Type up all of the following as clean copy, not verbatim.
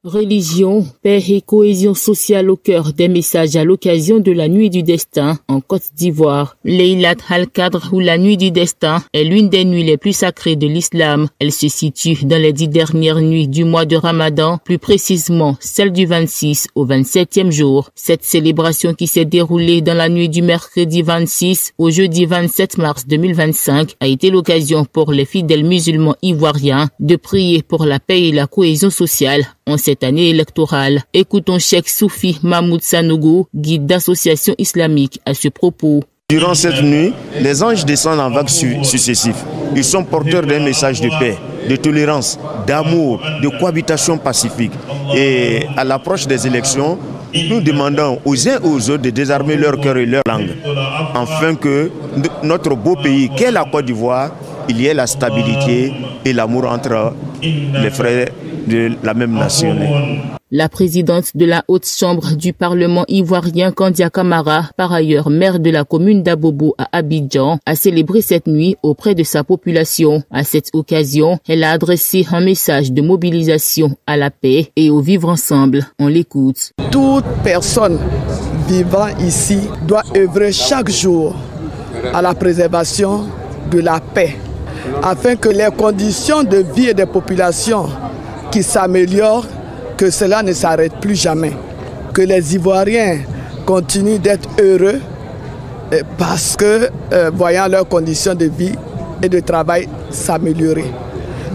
Religion, paix et cohésion sociale au cœur des messages à l'occasion de la Nuit du Destin en Côte d'Ivoire. Laylat al-Qadr ou la Nuit du Destin est l'une des nuits les plus sacrées de l'islam. Elle se situe dans les 10 dernières nuits du mois de Ramadan, plus précisément celle du 26 au 27e jour. Cette célébration qui s'est déroulée dans la nuit du mercredi 26 au jeudi 27 mars 2025 a été l'occasion pour les fidèles musulmans ivoiriens de prier pour la paix et la cohésion sociale en cette année électorale. Écoutons Cheikh Soufi Mahmoud Sanogo, guide d'association islamique à ce propos. Durant cette nuit, les anges descendent en vagues successives. Ils sont porteurs d'un message de paix, de tolérance, d'amour, de cohabitation pacifique. Et à l'approche des élections, nous demandons aux uns et aux autres de désarmer leur cœur et leur langue, afin que notre beau pays, qu'est la Côte d'Ivoire, il y ait la stabilité et l'amour entre les frères de la même nation. La présidente de la haute chambre du Parlement ivoirien, Kandia Camara, par ailleurs maire de la commune d'Abobo à Abidjan, a célébré cette nuit auprès de sa population. À cette occasion, elle a adressé un message de mobilisation à la paix et au vivre ensemble. On l'écoute. Toute personne vivant ici doit œuvrer chaque jour à la préservation de la paix, afin que les conditions de vie des populations qui s'améliorent, que cela ne s'arrête plus jamais, que les Ivoiriens continuent d'être heureux parce que voyant leurs conditions de vie et de travail s'améliorer.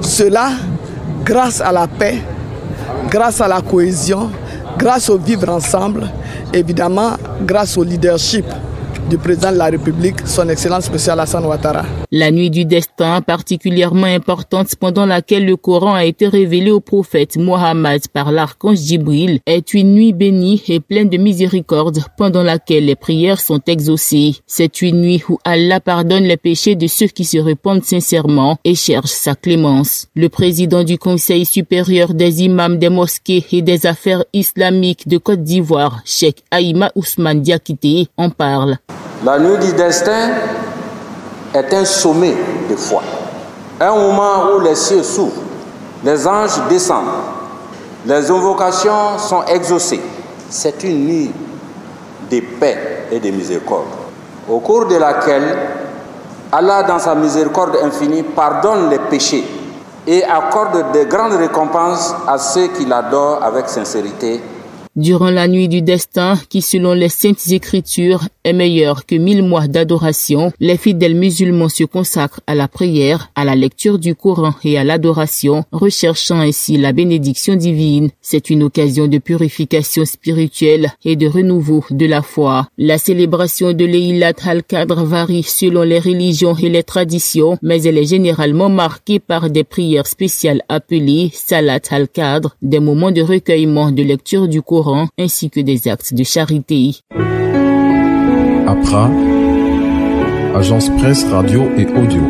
Cela grâce à la paix, grâce à la cohésion, grâce au vivre ensemble, évidemment grâce au leadership du président de la République, son Excellence M. Alassane Ouattara. La nuit du destin, particulièrement importante pendant laquelle le Coran a été révélé au prophète Mohammed par l'archange Djibril, est une nuit bénie et pleine de miséricorde pendant laquelle les prières sont exaucées. C'est une nuit où Allah pardonne les péchés de ceux qui se répandent sincèrement et cherchent sa clémence. Le président du Conseil supérieur des imams des mosquées et des affaires islamiques de Côte d'Ivoire, Cheikh Aïma Ousmane Diakité, en parle. La nuit du destin est un sommet de foi, un moment où les cieux s'ouvrent, les anges descendent, les invocations sont exaucées. C'est une nuit de paix et de miséricorde, au cours de laquelle Allah, dans sa miséricorde infinie, pardonne les péchés et accorde de grandes récompenses à ceux qui l'adorent avec sincérité. Durant la nuit du destin, qui selon les saintes écritures est meilleure que 1000 mois d'adoration, les fidèles musulmans se consacrent à la prière, à la lecture du Coran et à l'adoration, recherchant ainsi la bénédiction divine. C'est une occasion de purification spirituelle et de renouveau de la foi. La célébration de Laylat al-Qadr varie selon les religions et les traditions, mais elle est généralement marquée par des prières spéciales appelées Salat al-Qadr, des moments de recueillement de lecture du Coran ainsi que des actes de charité. APRA, Agence Presse Radio et Audio.